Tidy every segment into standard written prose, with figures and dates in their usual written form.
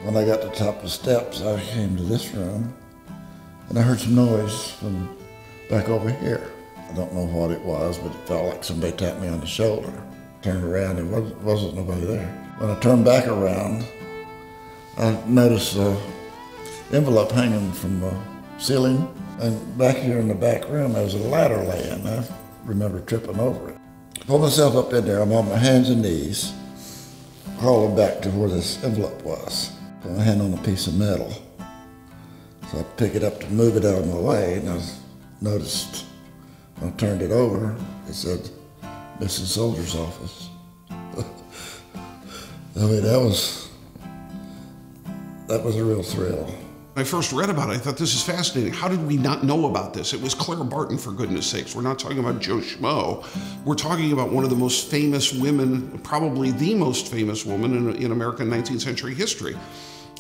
When I got to the top of the steps, I came to this room, and I heard some noise from back over here. I don't know what it was, but it felt like somebody tapped me on the shoulder. Turned around, and wasn't nobody there. When I turned back around, I noticed an envelope hanging from the ceiling, and back here in the back room, there was a ladder laying. I remember tripping over it. Pulled myself up in there. I'm on my hands and knees, crawling back to where this envelope was. Put my hand on a piece of metal. So I pick it up to move it out of my way, and I noticed when I turned it over, it said, Mrs. Soldier's office. I mean, that was a real thrill. When I first read about it, I thought, this is fascinating. How did we not know about this? It was Clara Barton, for goodness sakes. We're not talking about Joe Schmo. We're talking about one of the most famous women, probably the most famous woman in American 19th century history.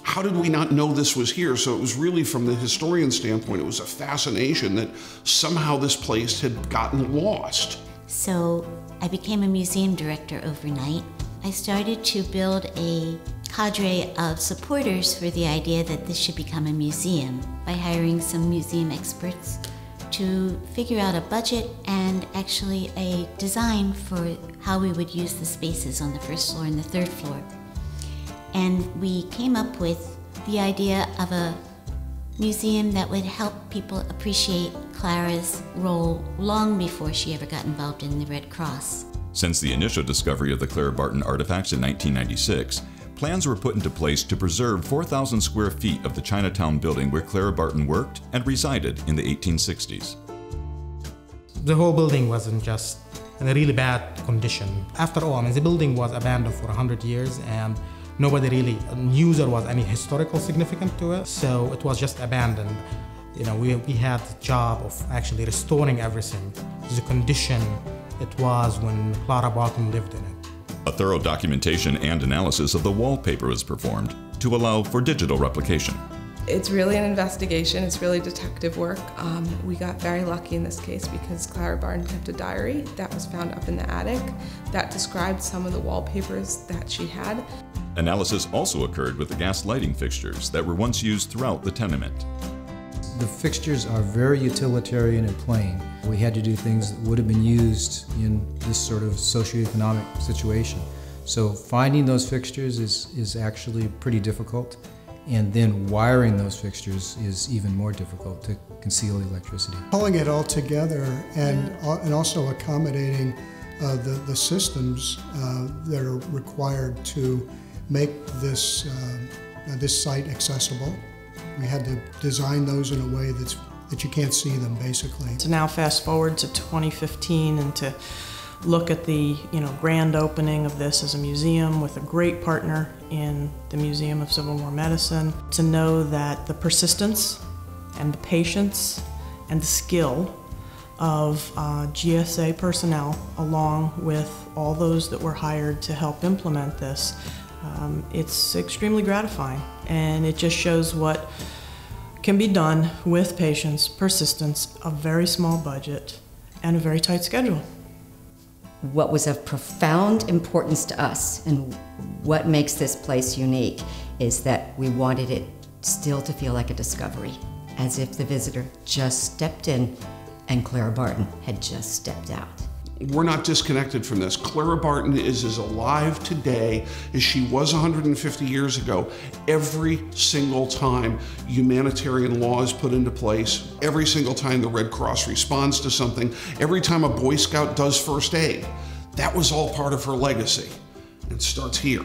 How did we not know this was here? So it was really, from the historian standpoint, it was a fascination that somehow this place had gotten lost. So I became a museum director overnight. I started to build a cadre of supporters for the idea that this should become a museum by hiring some museum experts to figure out a budget and actually a design for how we would use the spaces on the first floor and the third floor. And we came up with the idea of a museum that would help people appreciate Clara's role long before she ever got involved in the Red Cross. Since the initial discovery of the Clara Barton artifacts in 1996, plans were put into place to preserve 4,000 square feet of the Chinatown building where Clara Barton worked and resided in the 1860s. The whole building wasn't just in a really bad condition. After all, I mean, the building was abandoned for 100 years and nobody really knew there was any historical significance to it, so it was just abandoned. You know, we had the job of actually restoring everything to the condition it was when Clara Barton lived in it. A thorough documentation and analysis of the wallpaper was performed to allow for digital replication. It's really an investigation, it's really detective work. We got very lucky in this case because Clara Barton kept a diary that was found up in the attic that described some of the wallpapers that she had. Analysis also occurred with the gas lighting fixtures that were once used throughout the tenement. The fixtures are very utilitarian and plain. We had to do things that would have been used in this sort of socioeconomic situation. So finding those fixtures is actually pretty difficult, and then wiring those fixtures is even more difficult to conceal electricity. Pulling it all together and also accommodating the systems that are required to make this site accessible. We had to design those in a way that you can't see them, basically. To now fast forward to 2015 and to look at the grand opening of this as a museum with a great partner in the Museum of Civil War Medicine, to know that the persistence and the patience and the skill of GSA personnel, along with all those that were hired to help implement this, it's extremely gratifying, and it just shows what can be done with patience, persistence, a very small budget, and a very tight schedule. What was of profound importance to us and what makes this place unique is that we wanted it still to feel like a discovery, as if the visitor just stepped in and Clara Barton had just stepped out. We're not disconnected from this. Clara Barton is as alive today as she was 150 years ago. Every single time humanitarian law is put into place, every single time the Red Cross responds to something, every time a Boy Scout does first aid, that was all part of her legacy. It starts here.